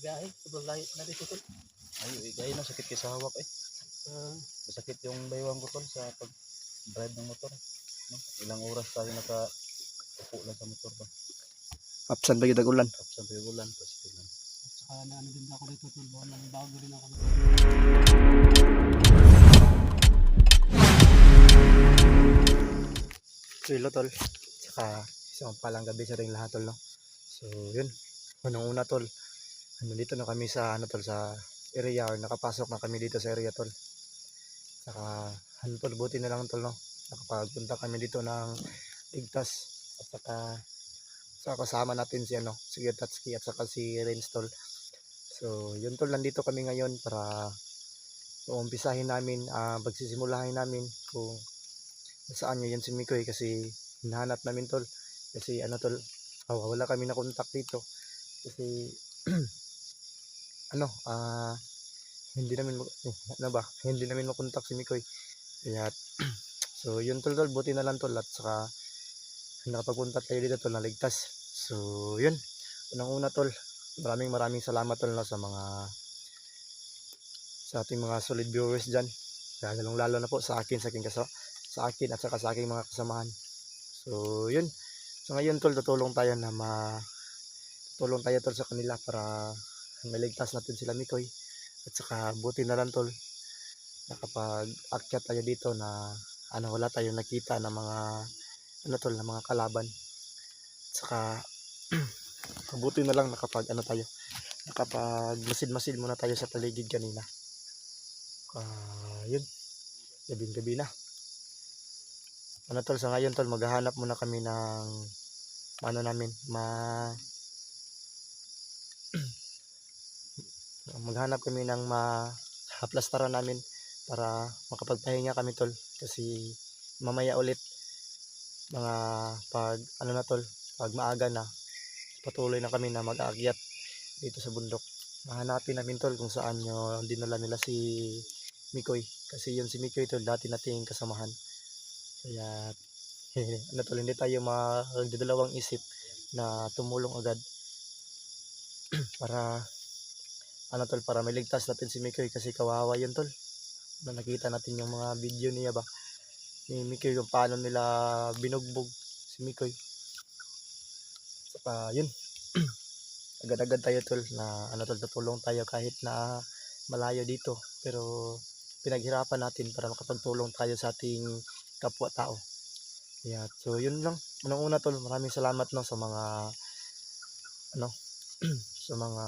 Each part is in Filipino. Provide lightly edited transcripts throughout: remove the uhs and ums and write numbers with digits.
biyahe, sobrang layo na dito tol. Ay, gaya na sakit kay sa hawak eh. Masakit yung baywang ko tol sa pag-drive ng motor. No? Ilang oras tayo nakaupo lang sa motor ba. Absent ba yung dagulan? Absent yung ulan, tapos tingnan. At saka na ano din ako dito tol, bago rin ako. Silo tol. Saka isang palang gabi sa ring lahat tol no. So yun. Unang-una tol. Dito na kami sa ano tol sa area or nakapasok na kami dito sa area tol. Saka ano tol, buti na lang tol no. Nakapagpunta kami dito ng ligtas at saka kasama natin si ano, si Tatsuki at saka si Renz tol. So yun tol, nandito kami ngayon para umpisahin namin, pagsisimulahin namin kung saan yun si Mikoy kasi hinahanap namin tol. Kasi ano tol, wala kami na contact dito. Kasi ano, hindi namin makontak si Mikoy. Kaya so yun tol, buti na lang tol at saka nakapagpunta tayo dito tol, naligtas. So yun, unang-una tol, maraming salamat tol no, sa ating mga solid viewers dyan, lalo na po sa akin at saka sa aking mga kasamahan. So yun, so ngayon tol, tutulong tayo tol sa kanila para maligtas natin sila Mikoy. At saka buti na lang tol, nakapag-akyat tayo dito na ano, wala tayong nakita na mga ano tol, na mga kalaban. At saka buti na lang nakapag masid muna tayo sa paligid kanina. Yun, gabing-gabi na. Ano tol, sa ngayon tol, maghahanap muna kami ng ano namin, maghanap kami ng maplastaran namin para makapagpahinga kami tol. Kasi mamaya ulit mga pag maaga na, patuloy na kami na mag-aakyat dito sa bundok. Hahanapin namin tol kung saan yung dinala nila si Mikoy. Kasi yun si Mikoy tol, dati nating kasamahan. Kaya ano tol, hindi tayo magdadalawang isip na tumulong agad para ano tol, para maligtas natin si Mikoy. Kasi kawawa yun tol, na nakita natin yung mga video niya ba ni Mikoy, kung paano nila binugbog si Mikoy. Saka yun, agad-agad tayo tol na ano tol, tutulong tayo kahit na malayo dito, pero pinaghirapan natin para makapagtulong tayo sa ating kapwa-tao. Yeah, so yun lang. Unang-una tol, maraming salamat no sa mga ano sa mga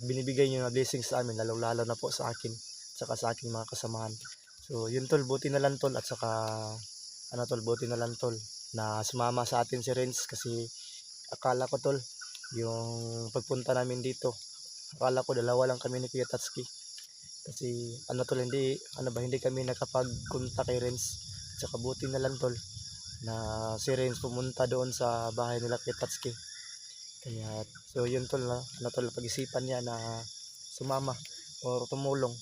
binibigay niyo na blessings sa amin, lalo na po sa akin at saka sa aking mga kasamahan. So yun tol, buti na lang tol, at saka ano tol, buti na lang tol na sumama sa atin si Renz. Kasi akala ko tol, yung pagpunta namin dito, akala ko dalawa lang kami ni Kuya Tatsuki. Kasi ano tol, hindi kami nakapagpunta kay Renz. At saka buti na lang tol na si Renz pumunta doon sa bahay nila Kuya Tatsuki. Kaya so yun tol, ano tol, pag-isipan niya na sumama or tumulong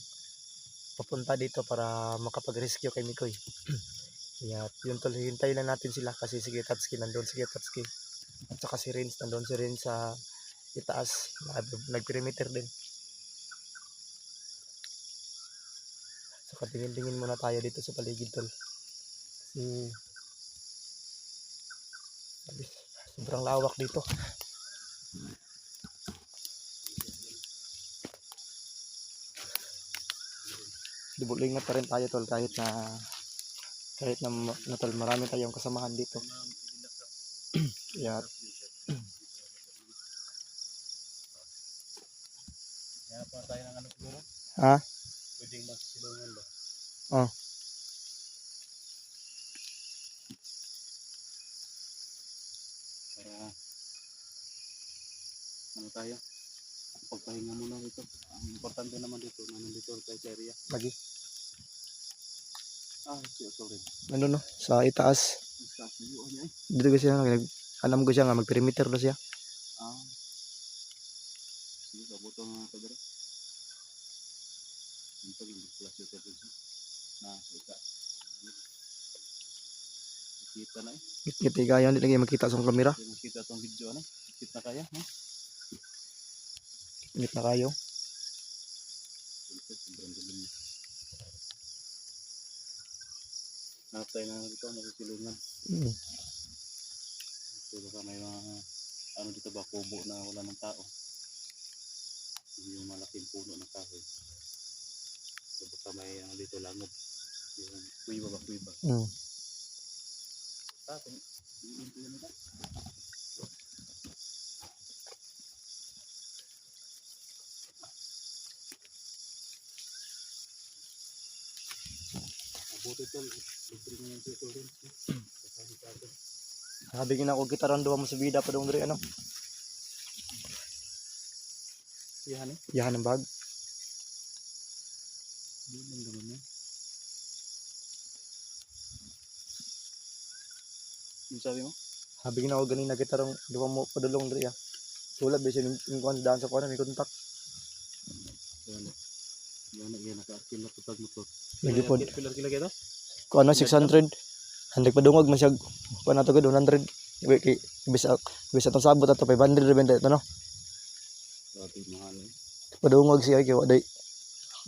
papunta dito para makapag-rescue kay Mikoy. Kaya yun tol, hintayin lang natin sila kasi si Kuya Tatsuki nandun, at saka si Renz nandun, sa itaas, nag-perimeter din. Saka tingin muna tayo dito sa paligid tol, kasi sobrang lawak dito. Dubulingat pa rin tayo tol, kahit na tol, marami tayong kasamahan dito. Kaya Kaya pa tayo ng ano siguro? ha? Pwedeng magsilungan ba? Oh. Para ano tayo? Pagpahinga muna dito. Ang importante naman dito, nandito tayo sa area. Lagi. Sorry. Ano no? Sa itaas. Dito kasi alam ko siya nga mag-perimeter na siya. Sige, kabuto nga ito dito. Ito yung plus ito dito. Sa itaas. Kita na eh. Ngiti kaya hindi lagi makita sa kamera. Makita itong video ano. Kita kaya. Init na kayo. Sobrang dilim na. Nakatay na dito, nasisilungan. So baka may mga ano dito ba, kubo na wala ng tao. Yung malaking puno ng kahoy. So baka may ano dito, langob. Yung kuiba ba, kuiba. Tapos, ito yun ito. Mabuti tol, libre mo yung tutor rin. Kasama sa atin. Sabi ko na ako kita ron duwa mo sa bida pa doon diri ano. Yan eh. Yahan ng bag. Yun lang naman yun. Yung sabi mo? Sabi ko na ako ganina kita ron duwa mo pa dulong diri ah. Tulad bisan yung kuan daan sa kuan may kontak. Yan eh. Yan naka-akil na tutag motor. Nagipod. Pilar kila kita? Kuan na 600. Handik padungog man siya kuan ato gud 100. Kay bisa tong sabot ato 500 ra benta ito no. Grabe mahal eh. Padungog siya kay wa day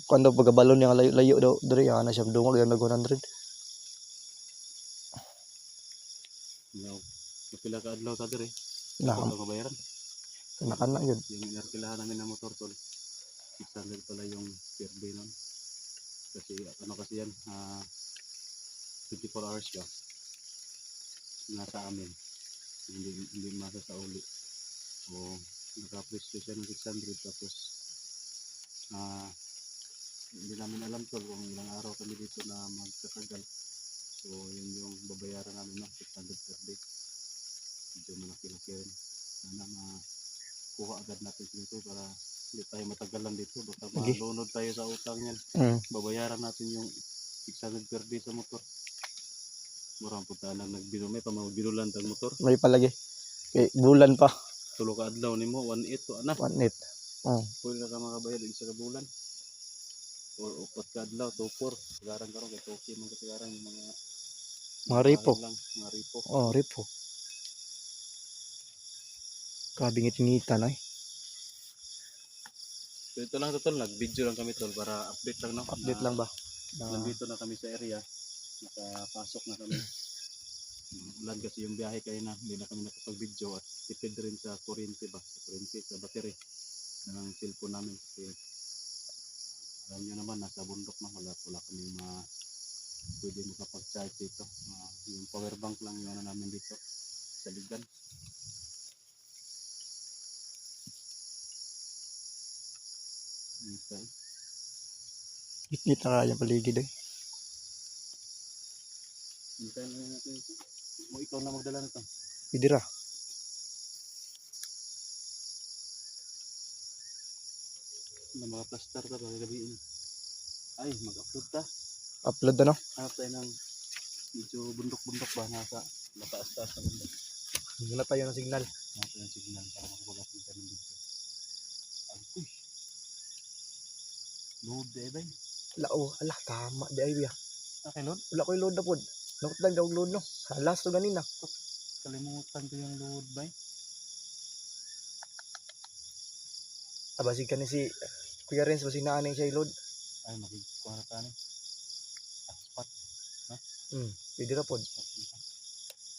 kuan daw pagabalon yang layo daw diri ana siya dungog yang nag 100. Now, kapila ka adlaw ta dire. Na Ito kabayaran. kana yun. Yung inarkilahan namin na motor tol. 600 pala yung per day nun. Kasi ano kasi yan, 24 hours ba? Nasa amin. Hindi masa sa uli. O naka-presyo siya ng 600 tapos hindi namin alam tol kung ilang araw kami dito na magtatagal. So yun yung babayaran namin na 600 per day. Medyo malaki-laki rin. Sana makuha agad natin dito para hindi tayo matagalan dito. Baka malunod tayo sa utang yan. Babayaran natin yung 600 per day sa motor. Murang punta nang nagbiro. May pamagbirulan tag motor. May palagi. Kay bulan pa. Tulo ka adlaw nimo 1.8 to anak. 1.8. Pwede na ka makabayad isa ka bulan. Or upat ka adlaw 2.4. Sigaran karon kay toki man kasigaran yung Mga ripo. lang, mga ripo. Oh, ripo. Kabingit-ngitan ay. So ito lang tol, nag-video lang kami tol para update lang no. Update lang ba? Nandito na kami sa area. Nakapasok na kami. Ulan kasi yung biyahe kayo na, hindi na kami nakapag-video at tipid rin sa kuryente ba, sa kuryente, sa battery ng cellphone namin kasi alam nyo naman nasa bundok na wala kami pwede makapag-charge dito. Yung power bank lang yung ano namin dito sa ligan. Okay. Gitgit na kaya paligid eh. Hintayin lang natin ito. O ikaw na magdala nito. Pidira. Na mga plaster ka ba gabiin. Ay, mag-upload ta. Upload ano? Hanap tayo ng medyo bundok-bundok ba nasa mataas-taas na bundok. Wala tayo ng signal. Hanap tayo ng signal para makapag-upload tayo ng video. Ay, uy. Load eh ba? Lao, ala tama di ay biya. Okay, load? Wala ko'y load na pod. Nakot lang daw load no. Halas to ganina. Kalimutan ko yung load ba? Abasig ka ni si Kuya Renz basig na aning siya load. Ay, makikuha na tayo. Spot. Pidira pod.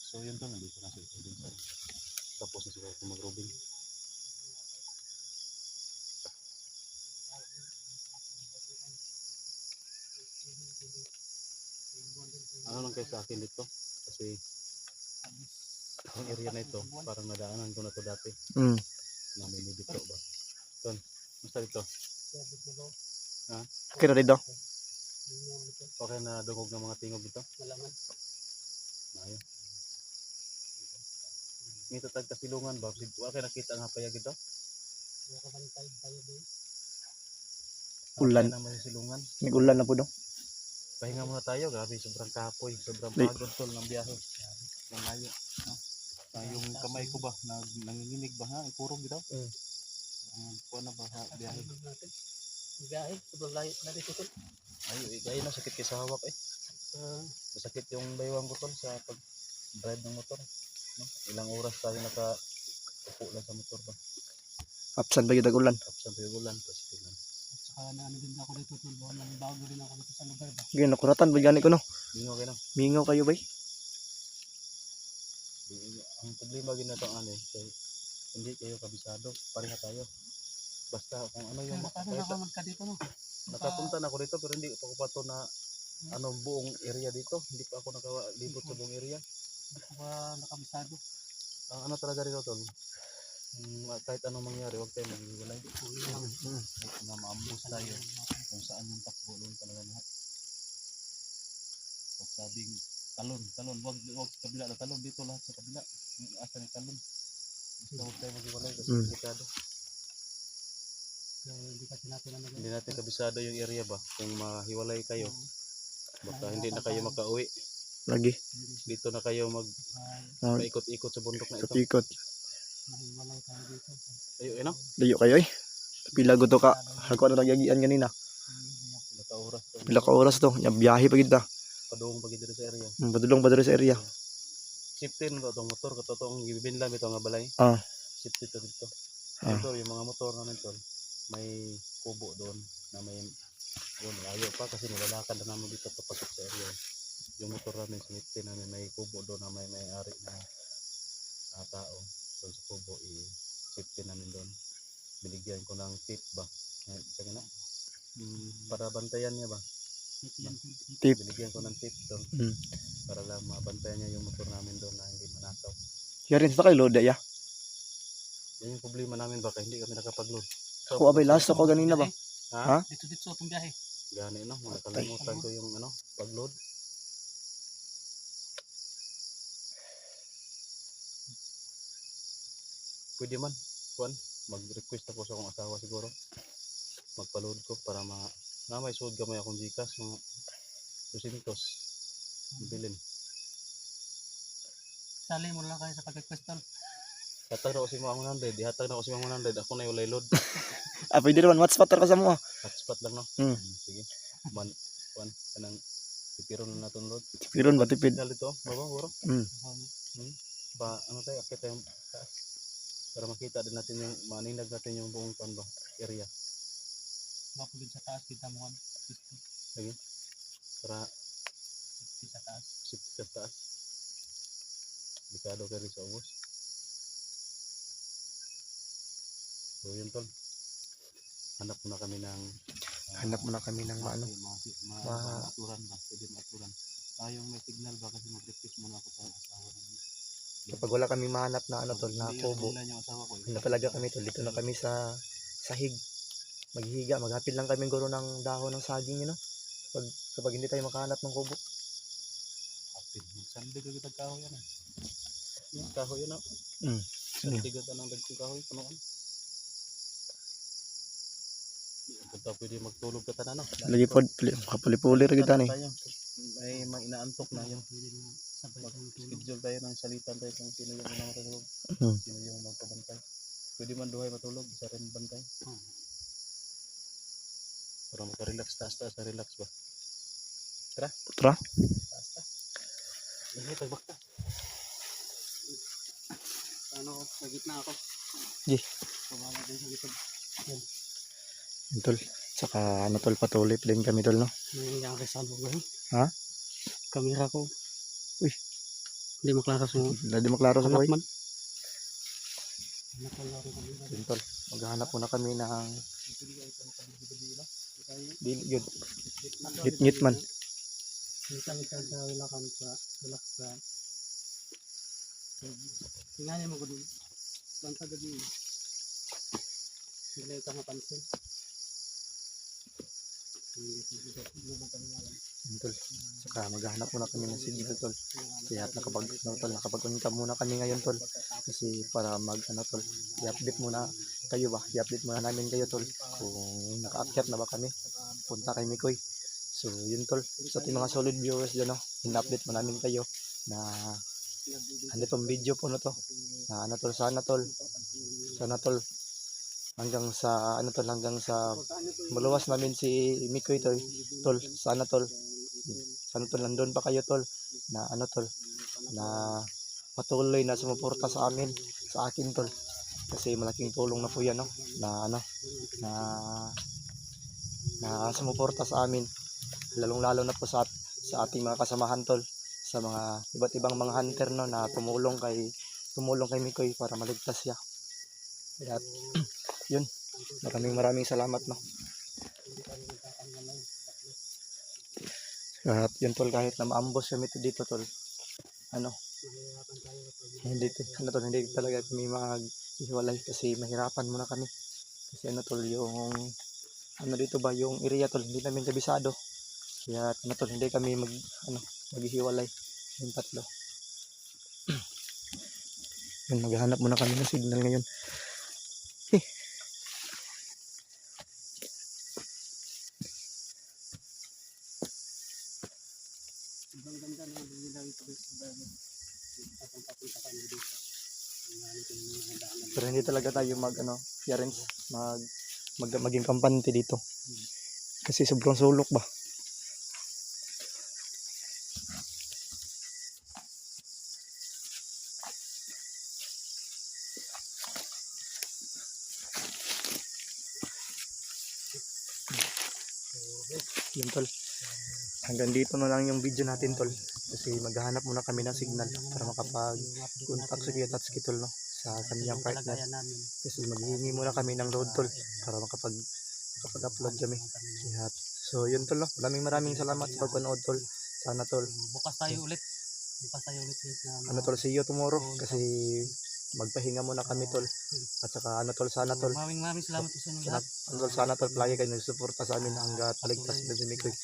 So yun to, nandito na sila. Tapos na sila kung mag-robing. Ano lang kayo sa akin dito? Kasi ang area na ito, parang nadaanan ko na to dati. Namin ni dito ba? Ton, musta dito? Ha? Okay na dito. Okay na dungog ng mga tingog dito? Malaman. Ayun. Ngito tag kasilungan ba? Okay nakita nga payag ito? Nakabantay tayo doon. Ulan. Okay naman yung silungan. Nag-ulan na po no. Pahinga muna tayo, grabe, sobrang kapoy, sobrang pagod tol ng biyahe. Ng layo. No? Yung kamay ko ba, nanginginig ba ha? Ikurog dito? Kuha na ba ha, biyahe? Biyahe, sobrang layo na dito tol. Ay, na sakit kay sa hawak eh. Masakit yung baywang ko tol sa pag-drive ng motor. No? Ilang oras tayo nakaupo lang sa motor ba? Absan ba yung ulan? Kapsan pa yung ulan, tapos tingnan. At saka na ano din ako dito tol. Bago rin ako dito sa lugar ba. Gano'n, nakuratan ba gani ko no? Mingo kayo na. Mingaw kayo ba? Ang problema ginatong ano eh, kay hindi kayo kabisado, pareha tayo. Basta kung ano yung Paano nakamag ka dito no? nakapunta na ako dito pero hindi pa ko pa to na anong buong area dito. Hindi pa ako nakalibot sa buong area. Hindi ko ba nakabisado? Ang ano talaga rito tol, kahit anong mangyari, huwag tayo maghiwalay. Kahit na maambus tayo, kung saan yung takbo, doon talaga lahat. Huwag sabing talon, huwag kabila na talon, dito lahat sa kabila. Yung asa ni talon. Basta huwag tayo maghiwalay kasi delikado. Hindi kasi natin ano. Hindi natin kabisado yung area ba, kung mahiwalay kayo. Baka hindi na kayo makauwi. Lagi. Dito na kayo paikot-ikot sa bundok na ito. Ikot. Mahiwalay tayo dito. Ayun, ano? Layo kayo eh. Pila ko to ka. Ako na nagyagian ganina. Naka-oras to. Pila ka oras to. Nya biyahe pa kita. Padung pagi dito sa area. Padulong pa dito sa area. Safety na itong motor, katotong gibinlam ito nga balay. Ah. Safety to dito. Ah. Ito, yung mga motor namin to, may kubo doon na may yun, layo pa kasi nilalakad na namin dito papasok sa area. Yung motor namin, safety namin, may kubo doon na may may-ari na tao. Doon sa kubo, safety namin doon. Binigyan ko ng tip ba? Sige na. Para bantayan niya ba? Tip. Binigyan ko ng tip doon. Para lang mabantayan niya yung motor namin doon na hindi manakaw. Yarin sa kayo load ya. Yan yung problema namin, baka hindi kami nakapag-load. Ako abay last ako ganina ba? Ha? Dito itong biyahe. Gani no, nakalimutan ko yung ano, pag-load. Pwede man, Juan, mag-request ako sa akong asawa siguro. Magpa-load ko para may suod gamay akong Gcash, mga 200 bilin. Sali mo lang kayo sa pag-request tol. Hatag na ko si mga 100, dihatag na ko si mga 100, ako na yung walay load. Pwede naman hotspot ka sa mo. Hotspot lang no? Sige. Juan, kanang tipiron na natin load. Tipiron ba tipid? Signal ito, baba, buro. Pa, ano tayo, akit tayo taas. Para makita din natin yung, maninag natin yung buong pan ba, area. Mapagod sa taas, kita mo kan. Sige. Para Sa taas. safety sa taas. Delikado ka rin sa ubos. So yun tol. Hanap muna kami ng aturan ba? Pwede maturan. Yung may signal ba kasi mag-request muna ako sa asawa namin. Kapag wala kami mahanap na ano tol, na kubo. Ano talaga kami tol, dito na kami sa sahig. Maghihiga, maghapil lang kami guro ng dahon ng saging yun no. Kapag hindi tayo makahanap ng kubo. Hapil. Sandi ka kita kahoy yan eh. Yung kahoy yun ah. Sandi ka ng dagkong kahoy. Panoon. Kung pwede magtulog ka tanan no. Lagi po, kapuli-puli rin kita ni. Ay inaantok na yung schedule tayo ng salitan tayo kung sino yung unang matulog. Sino yung magpabantay. Pwede man duhay matulog, isa rin bantay. Para makarelax, taas-taas na relax ba? Tara? Taas-taas. Hindi, tagbak ka. Ano, sa gitna ako. Di. Pababa din sa gitna. Yan. Yun tol. Saka ano tol, patuloy din kami tol no. Nangyayari sa lugar. Ha? Kamera ko. Uy. Hindi maklaras mo. Hindi maklaro sa buhay. Man. Yun tol. Maghahanap muna kami ng yun. Ngit man. Minsan ka sa wilakan sa relax ka. Tingnan mo ko dun. Banta gabi. Hindi ka mapansin. Yun tol. Saka maghahanap muna kami ng signal tol. Kaya nakapag-unika muna kami ngayon tol. Kasi para tol. I-update muna kayo ba? I-update muna namin kayo tol. Kung naka-update na ba kami. Punta kay Mikoy. So yun tol. Sa ating mga solid viewers dyan no. In-update mo namin kayo na ano tong video po no to. Na tol, sana tol. Hanggang sa maluwas namin si Mikoy tol. Sana tol nandun pa kayo tol na na patuloy na sumuporta sa amin, sa akin tol. Kasi malaking tulong na po yan, no? Na ano, na sumuporta sa amin. Lalong-lalo na po sa ating mga kasamahan tol, sa mga iba't ibang mga hunter no na tumulong kay Mikoy para maligtas siya. Kaya yun, maraming salamat no. At yun tol, kahit na maambos kami dito tol, ano, hindi talaga kami maghiwalay kasi mahirapan muna kami. Kasi ano tol, yung ano dito ba, yung area tol, hindi namin kabisado. Kaya ano tol, hindi kami maghihiwalay yung tatlo. Yun, maghahanap muna kami ng signal ngayon. Sobrang ganda ng nila ito sa bayan. Papunta kami dito. Pero hindi talaga tayo Yarens, maging kampante dito. Kasi sobrang sulok ba. Yun tol. Hanggang dito na lang yung video natin tol. Kasi maghahanap muna kami ng signal para makapag-contact sa Kuya Tatsuki tol no, sa kanyang partner. Kasi maghihingi muna kami ng load tol para makapag-upload kami. Kaya, so yun tol no. Maraming salamat sa pagpanood tol. Sana tol. Bukas tayo ulit. Ano tol, see you tomorrow kasi magpahinga muna kami tol. At saka sana tol. Maraming salamat po sa inyo lahat. Sana tol, palagi kayo nagsuporta sa amin hanggat paligtas din si Mikoy.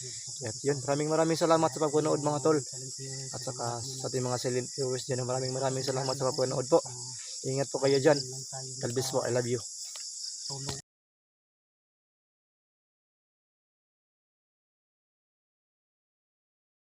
At yun, maraming salamat sa pagpanood mga tol. At saka sa ating mga silent viewers dyan, maraming salamat sa pagpanood po. Ingat po kayo dyan. God bless po, I love you.